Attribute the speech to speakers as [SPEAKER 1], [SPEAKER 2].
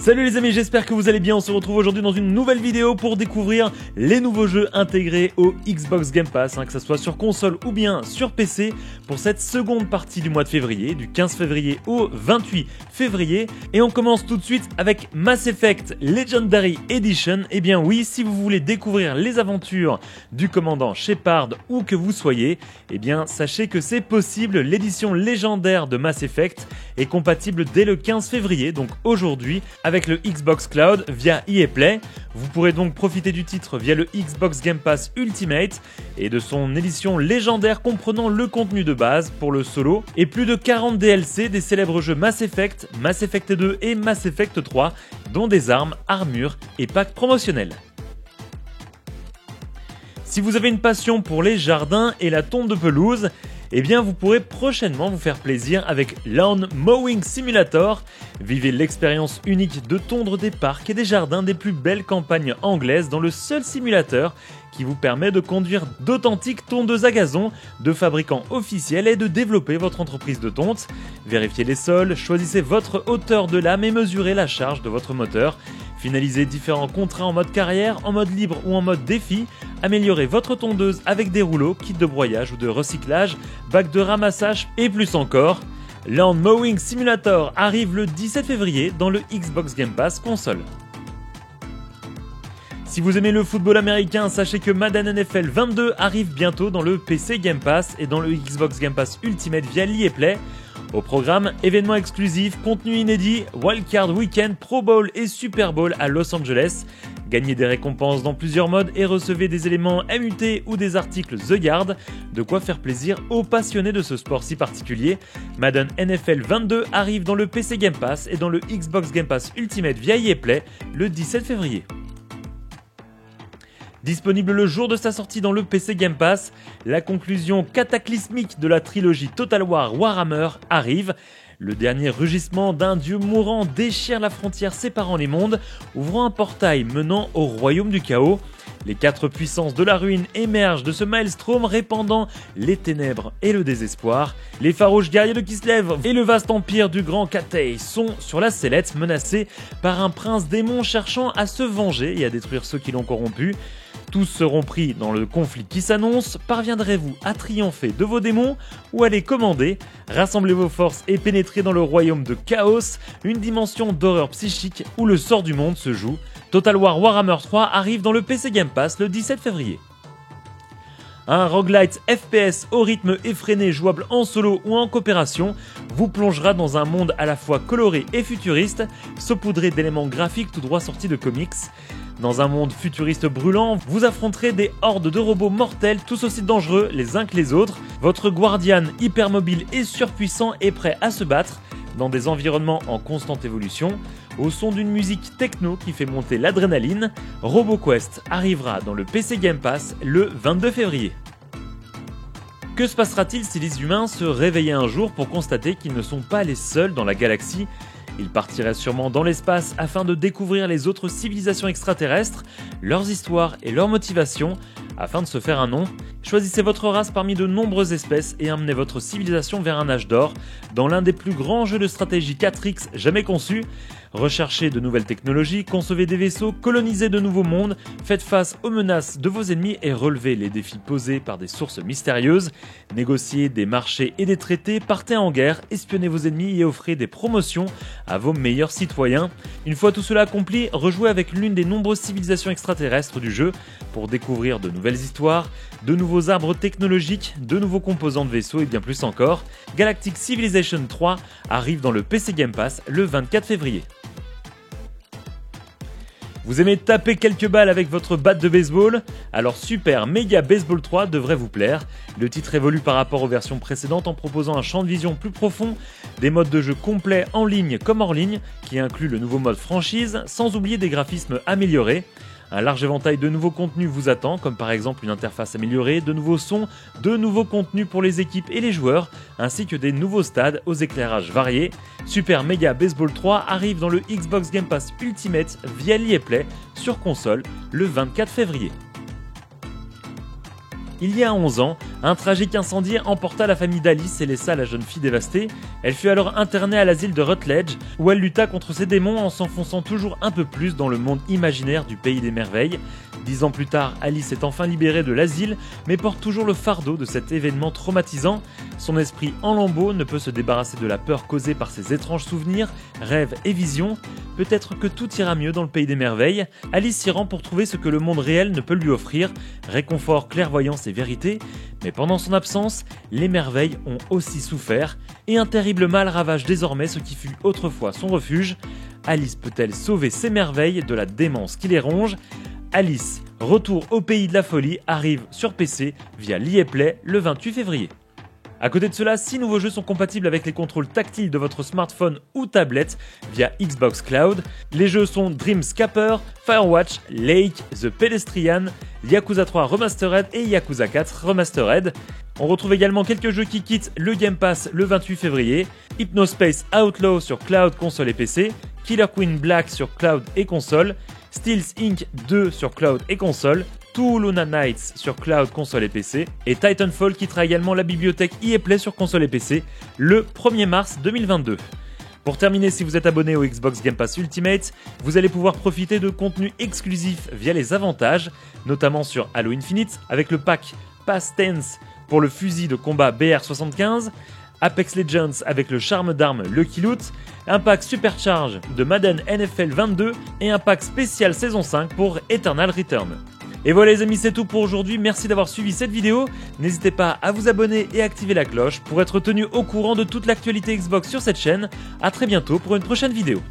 [SPEAKER 1] Salut les amis, j'espère que vous allez bien. On se retrouve aujourd'hui dans une nouvelle vidéo pour découvrir les nouveaux jeux intégrés au Xbox Game Pass, que ce soit sur console ou bien sur PC, pour cette seconde partie du mois de février, du 15 février au 28 février. Et on commence tout de suite avec Mass Effect Legendary Edition. Et bien oui, si vous voulez découvrir les aventures du commandant Shepard où que vous soyez, et bien sachez que c'est possible. L'édition légendaire de Mass Effect est compatible dès le 15 février, donc aujourd'hui, avec le Xbox Cloud via EA Play. Vous pourrez donc profiter du titre via le Xbox Game Pass Ultimate et de son édition légendaire comprenant le contenu de base pour le solo et plus de 40 DLC des célèbres jeux Mass Effect, Mass Effect 2 et Mass Effect 3, dont des armes, armures et packs promotionnels. Si vous avez une passion pour les jardins et la tonte de pelouse, eh bien vous pourrez prochainement vous faire plaisir avec Lawn Mowing Simulator. Vivez l'expérience unique de tondre des parcs et des jardins des plus belles campagnes anglaises dans le seul simulateur qui vous permet de conduire d'authentiques tondeuses à gazon de fabricants officiels et de développer votre entreprise de tonte. Vérifiez les sols, choisissez votre hauteur de lame et mesurez la charge de votre moteur. Finalisez différents contrats en mode carrière, en mode libre ou en mode défi. Améliorez votre tondeuse avec des rouleaux, kits de broyage ou de recyclage, bacs de ramassage et plus encore. Lawn Mowing Simulator arrive le 17 février dans le Xbox Game Pass console. Si vous aimez le football américain, sachez que Madden NFL 22 arrive bientôt dans le PC Game Pass et dans le Xbox Game Pass Ultimate via l'EA Play. Au programme, événements exclusifs, contenu inédit, Wildcard Weekend, Pro Bowl et Super Bowl à Los Angeles. Gagnez des récompenses dans plusieurs modes et recevez des éléments MUT ou des articles The Yard. De quoi faire plaisir aux passionnés de ce sport si particulier. Madden NFL 22 arrive dans le PC Game Pass et dans le Xbox Game Pass Ultimate via EA Play le 17 février. Disponible le jour de sa sortie dans le PC Game Pass, la conclusion cataclysmique de la trilogie Total War Warhammer arrive. Le dernier rugissement d'un dieu mourant déchire la frontière séparant les mondes, ouvrant un portail menant au royaume du chaos. Les quatre puissances de la ruine émergent de ce maelstrom répandant les ténèbres et le désespoir. Les farouches guerriers de Kislev et le vaste empire du grand Cathay sont sur la sellette, menacés par un prince démon cherchant à se venger et à détruire ceux qui l'ont corrompu. Tous seront pris dans le conflit qui s'annonce. Parviendrez-vous à triompher de vos démons ou à les commander? Rassemblez vos forces et pénétrez dans le royaume de Chaos, une dimension d'horreur psychique où le sort du monde se joue. Total War Warhammer 3 arrive dans le PC Game Pass le 17 février. Un roguelite FPS au rythme effréné jouable en solo ou en coopération vous plongera dans un monde à la fois coloré et futuriste, saupoudré d'éléments graphiques tout droit sortis de comics. Dans un monde futuriste brûlant, vous affronterez des hordes de robots mortels tous aussi dangereux les uns que les autres. Votre Guardian hypermobile et surpuissant est prêt à se battre dans des environnements en constante évolution. Au son d'une musique techno qui fait monter l'adrénaline, RoboQuest arrivera dans le PC Game Pass le 22 février. Que se passera-t-il si les humains se réveillaient un jour pour constater qu'ils ne sont pas les seuls dans la galaxie ? Ils partiraient sûrement dans l'espace afin de découvrir les autres civilisations extraterrestres, leurs histoires et leurs motivations, afin de se faire un nom. Choisissez votre race parmi de nombreuses espèces et emmenez votre civilisation vers un âge d'or, dans l'un des plus grands jeux de stratégie 4X jamais conçus. Recherchez de nouvelles technologies, concevez des vaisseaux, colonisez de nouveaux mondes, faites face aux menaces de vos ennemis et relevez les défis posés par des sources mystérieuses. Négociez des marchés et des traités, partez en guerre, espionnez vos ennemis et offrez des promotions à vos meilleurs citoyens. Une fois tout cela accompli, rejouez avec l'une des nombreuses civilisations extraterrestres du jeu pour découvrir de nouvelles histoires, de nouveaux arbres technologiques, de nouveaux composants de vaisseaux et bien plus encore. Galactic Civilization 3 arrive dans le PC Game Pass le 24 février. Vous aimez taper quelques balles avec votre batte de baseball? Alors Super Mega Baseball 3 devrait vous plaire. Le titre évolue par rapport aux versions précédentes en proposant un champ de vision plus profond, des modes de jeu complets en ligne comme hors ligne, qui inclut le nouveau mode franchise, sans oublier des graphismes améliorés. Un large éventail de nouveaux contenus vous attend, comme par exemple une interface améliorée, de nouveaux sons, de nouveaux contenus pour les équipes et les joueurs, ainsi que des nouveaux stades aux éclairages variés. Super Mega Baseball 3 arrive dans le Xbox Game Pass Ultimate via l'EA Play sur console le 24 février. Il y a 11 ans, un tragique incendie emporta la famille d'Alice et laissa la jeune fille dévastée. Elle fut alors internée à l'asile de Rutledge, où elle lutta contre ses démons en s'enfonçant toujours un peu plus dans le monde imaginaire du pays des merveilles. 10 ans plus tard, Alice est enfin libérée de l'asile, mais porte toujours le fardeau de cet événement traumatisant. Son esprit en lambeaux ne peut se débarrasser de la peur causée par ses étranges souvenirs, rêves et visions. Peut-être que tout ira mieux dans le pays des merveilles. Alice s'y rend pour trouver ce que le monde réel ne peut lui offrir, réconfort, clairvoyance et vérité. Mais pendant son absence, les merveilles ont aussi souffert, et un terrible mal ravage désormais ce qui fut autrefois son refuge. Alice peut-elle sauver ses merveilles de la démence qui les ronge ? Alice, Retour au pays de la folie, arrive sur PC via l'EA Play le 28 février. À côté de cela, 6 nouveaux jeux sont compatibles avec les contrôles tactiles de votre smartphone ou tablette via Xbox Cloud. Les jeux sont Dream Scapper, Firewatch, Lake, The Pedestrian, Yakuza 3 Remastered et Yakuza 4 Remastered. On retrouve également quelques jeux qui quittent le Game Pass le 28 février, Hypnospace Outlaw sur Cloud, console et PC, Killer Queen Black sur Cloud et console, Steels Inc 2 sur Cloud et console, Two Luna Nights sur Cloud, console et PC, et Titanfall quittera également la bibliothèque EA Play sur console et PC le 1er mars 2022. Pour terminer, si vous êtes abonné au Xbox Game Pass Ultimate, vous allez pouvoir profiter de contenus exclusifs via les avantages, notamment sur Halo Infinite avec le pack Past Tense pour le fusil de combat BR75, Apex Legends avec le charme d'armes Lucky Loot, un pack Supercharge de Madden NFL 22 et un pack spécial saison 5 pour Eternal Return. Et voilà les amis, c'est tout pour aujourd'hui, merci d'avoir suivi cette vidéo. N'hésitez pas à vous abonner et activer la cloche pour être tenu au courant de toute l'actualité Xbox sur cette chaîne. A très bientôt pour une prochaine vidéo.